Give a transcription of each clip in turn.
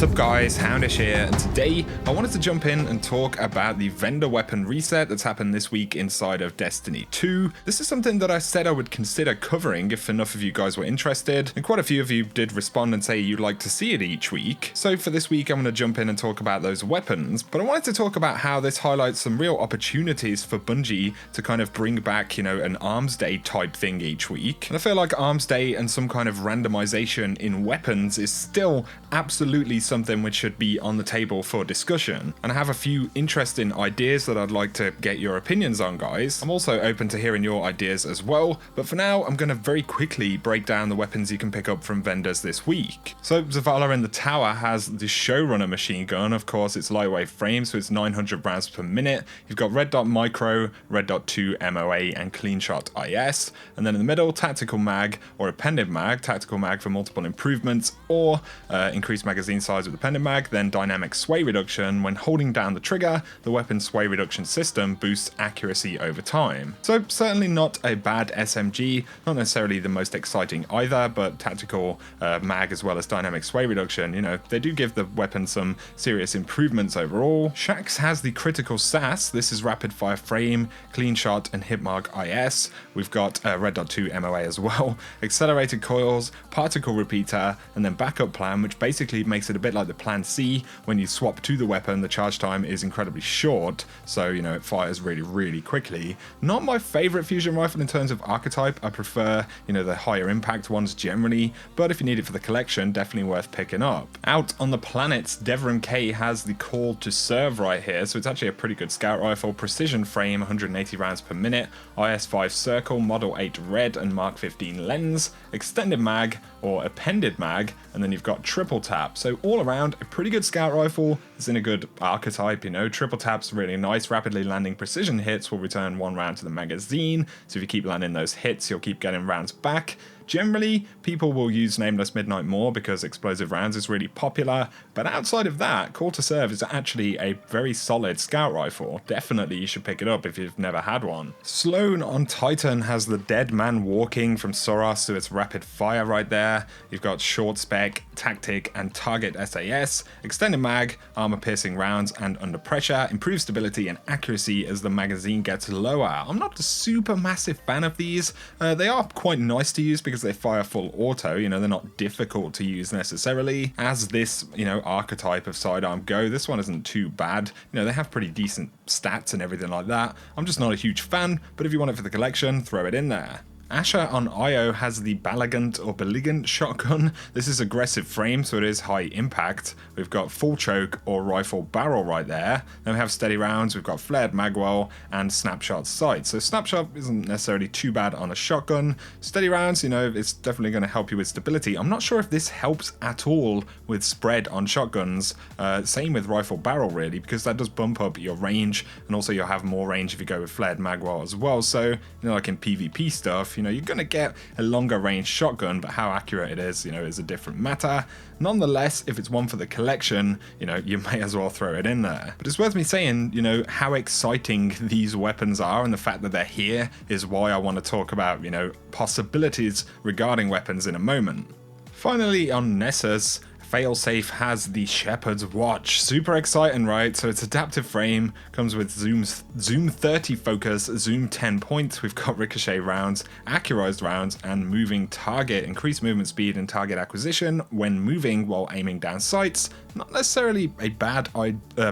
What's up guys, Houndish here, and today I wanted to jump in and talk about the Vendor Weapon Reset that's happened this week inside of Destiny 2. This is something that I said I would consider covering if enough of you guys were interested, and quite a few of you did respond and say you'd like to see it each week. So for this week I'm going to jump in and talk about those weapons, but I wanted to talk about how this highlights some real opportunities for Bungie to kind of bring back, you know, an Arms Day type thing each week. And I feel like Arms Day and some kind of randomization in weapons is still absolutely something which should be on the table for discussion, and I have a few interesting ideas that I'd like to get your opinions on, guys. I'm also open to hearing your ideas as well, but for now I'm going to very quickly break down the weapons you can pick up from vendors this week. So Zavala in the tower has the SHOWRUNNER machine gun. Of course it's lightweight frame, so it's 900 rounds per minute. You've got red dot micro, red dot 2 MOA and clean shot IS, and then in the middle tactical mag or appended mag, tactical mag for multiple improvements, or increased magazine size with appended mag, then dynamic sway reduction. When holding down the trigger, the weapon sway reduction system boosts accuracy over time. So certainly not a bad SMG, not necessarily the most exciting either, but tactical mag as well as dynamic sway reduction, you know, they do give the weapon some serious improvements overall. Shax has the critical SASS. This is rapid fire frame, clean shot and hit mark IS. We've got red dot 2 MOA as well, accelerated coils, particle repeater, and then backup plan, which basically makes it a bit like the plan C. When you swap to the weapon, the charge time is incredibly short, so you know it fires really quickly. Not my favorite fusion rifle in terms of archetype. I prefer, you know, the higher impact ones generally, but if you need it for the collection, definitely worth picking up. Out on the planets, Devrim K has the call to serve right here, so it's actually a pretty good scout rifle. Precision frame, 180 rounds per minute, IS-5 circle, model 8 red and Mark 15 lens, extended mag or appended mag, and then you've got triple tap. So all around a pretty good scout rifle. It's in a good archetype, you know. Triple tap's really nice. Rapidly landing precision hits will return 1 round to the magazine, so if you keep landing those hits you'll keep getting rounds back. Generally, people will use Nameless Midnight more because explosive rounds is really popular, but outside of that, Call to Serve is actually a very solid scout rifle. Definitely you should pick it up if you've never had one. Sloan on Titan has the Dead Man Walking from Soros, so it's rapid fire right there. You've got short spec, tactic and target SAS, extended mag, armor piercing rounds and under pressure, improved stability and accuracy as the magazine gets lower. I'm not a super massive fan of these. They are quite nice to use because they fire full auto, you know, they're not difficult to use necessarily. As this, you know, archetype of sidearm go, this one isn't too bad. You know, they have pretty decent stats and everything like that. I'm just not a huge fan, but if you want it for the collection, throw it in there. Asher on Io has the Beligant shotgun. This is aggressive frame, so it is high impact. We've got full choke or rifle barrel right there. Then we have steady rounds, we've got flared magwell and snapshot sight. So snapshot isn't necessarily too bad on a shotgun. Steady rounds, you know, it's definitely going to help you with stability. I'm not sure if this helps at all with spread on shotguns. Same with rifle barrel really, because that does bump up your range, and also you'll have more range if you go with flared magwell as well. So, you know, like in PvP stuff, you know, you're going to get a longer range shotgun, but how accurate it is, you know, is a different matter. Nonetheless, if it's one for the collection, you know, you may as well throw it in there. But it's worth me saying, you know, how exciting these weapons are, and the fact that they're here is why I want to talk about, you know, possibilities regarding weapons in a moment. Finally, on Nessus, Failsafe has the Shepherd's Watch. Super exciting, right? So it's adaptive frame, comes with zoom 30 focus, zoom 10 points. We've got ricochet rounds, accurized rounds, and moving target. Increased movement speed and target acquisition when moving while aiming down sights. Not necessarily a bad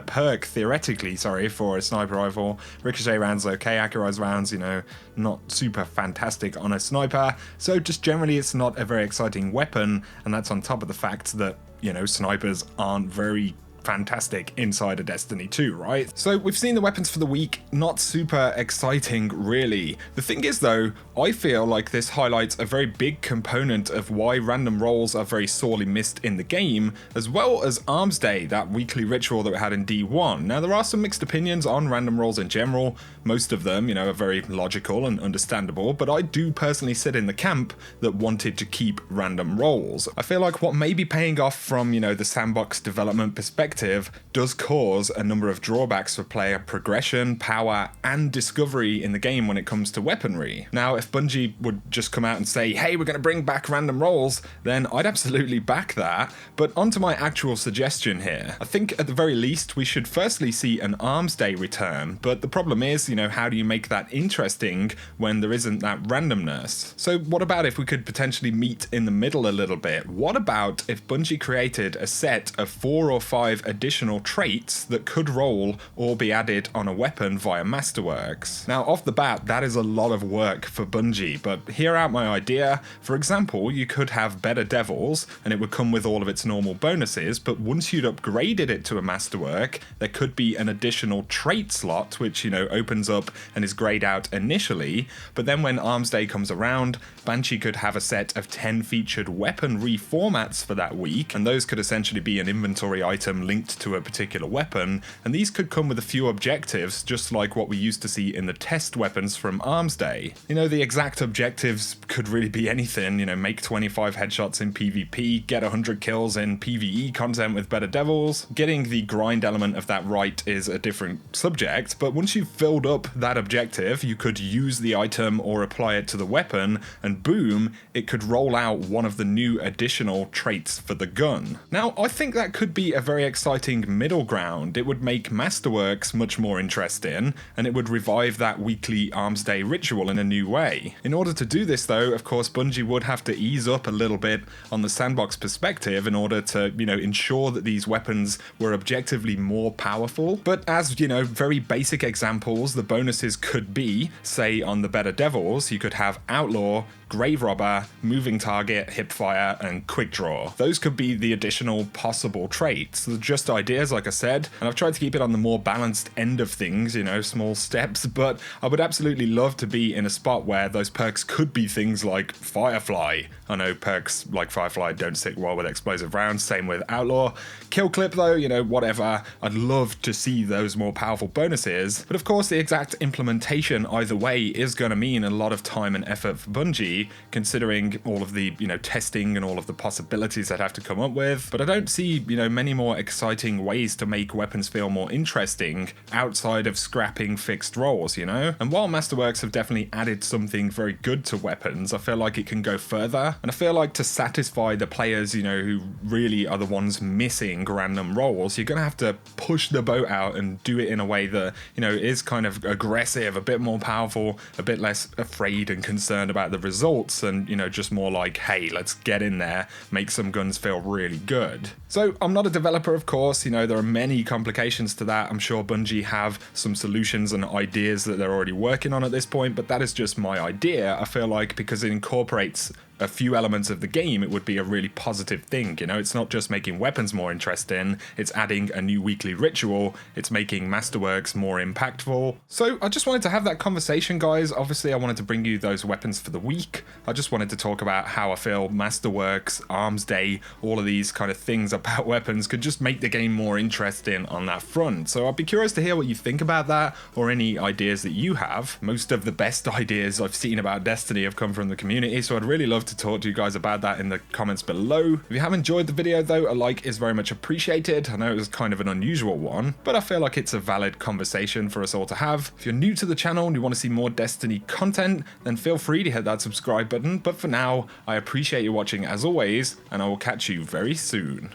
perk, theoretically, for a sniper rifle. Ricochet rounds okay, accurized rounds, you know, not super fantastic on a sniper. So just generally it's not a very exciting weapon, and that's on top of the fact that, you know, snipers aren't very fantastic inside of Destiny 2, right? So we've seen the weapons for the week, not super exciting really. The thing is though, I feel like this highlights a very big component of why random rolls are very sorely missed in the game, as well as Arms Day, that weekly ritual that we had in D1. Now there are some mixed opinions on random rolls in general. Most of them, you know, are very logical and understandable, but I do personally sit in the camp that wanted to keep random rolls. I feel like what may be paying off from, you know, the sandbox development perspective objective does cause a number of drawbacks for player progression, power, and discovery in the game when it comes to weaponry. Now, if Bungie would just come out and say, hey, we're going to bring back random rolls, then I'd absolutely back that. But onto my actual suggestion here. I think at the very least we should firstly see an Arms Day return, but the problem is, how do you make that interesting when there isn't that randomness? So what about if we could potentially meet in the middle a little bit? What about if Bungie created a set of 4 or 5 additional traits that could roll or be added on a weapon via Masterworks? Now, off the bat, that is a lot of work for Bungie, but hear out my idea. For example, you could have Better Devils, and it would come with all of its normal bonuses, but once you'd upgraded it to a Masterwork, there could be an additional trait slot, which, opens up and is grayed out initially, but then when Arms Day comes around, Banshee could have a set of 10 featured weapon reformats for that week, and those could essentially be an inventory item linked to a particular weapon, and these could come with a few objectives, just like what we used to see in the test weapons from Arms Day. The exact objectives could really be anything, make 25 headshots in PvP, get 100 kills in PvE content with Better Devils. Getting the grind element of that right is a different subject, but once you've filled up that objective, you could use the item or apply it to the weapon, and boom, it could roll out one of the new additional traits for the gun. Now, I think that could be a very exciting middle ground. It would make Masterworks much more interesting, and it would revive that weekly Arms Day ritual in a new way. In order to do this though, of course, Bungie would have to ease up a little bit on the sandbox perspective in order to, ensure that these weapons were objectively more powerful. But as, very basic examples, the bonuses could be, say on the Better Devils, you could have Outlaw, Grave Robber, Moving Target, Hipfire, and Quick Draw. Those could be the additional possible traits. They're just ideas, like I said, and I've tried to keep it on the more balanced end of things, small steps, but I would absolutely love to be in a spot where those perks could be things like Firefly. I know perks like Firefly don't sit well with explosive rounds, same with Outlaw. Kill Clip though, whatever. I'd love to see those more powerful bonuses, but of course the exact implementation either way is going to mean a lot of time and effort for Bungie, considering all of the, testing and all of the possibilities I'd have to come up with. But I don't see, many more exciting ways to make weapons feel more interesting outside of scrapping fixed roles, And while Masterworks have definitely added something very good to weapons, I feel like it can go further. And I feel like to satisfy the players, who really are the ones missing random roles, you're going to have to push the boat out and do it in a way that, is kind of aggressive, a bit more powerful, a bit less afraid and concerned about the results, and, just more like, hey, let's get in there, make some guns feel really good. So I'm not a developer, of course, there are many complications to that. I'm sure Bungie have some solutions and ideas that they're already working on at this point, but that is just my idea. I feel like because it incorporates a few elements of the game, it would be a really positive thing. It's not just making weapons more interesting, it's adding a new weekly ritual, it's making Masterworks more impactful. So I just wanted to have that conversation, guys. Obviously I wanted to bring you those weapons for the week. I just wanted to talk about how I feel Masterworks, Arms Day, all of these kind of things about weapons could just make the game more interesting on that front. So I'd be curious to hear what you think about that, or any ideas that you have. Most of the best ideas I've seen about Destiny have come from the community, so I'd really love to talk to you guys about that in the comments below. If you have enjoyed the video though, a like is very much appreciated. I know it was kind of an unusual one, but I feel like it's a valid conversation for us all to have. If you're new to the channel and you want to see more Destiny content, then feel free to hit that subscribe button. But for now, I appreciate you watching as always, and I will catch you very soon.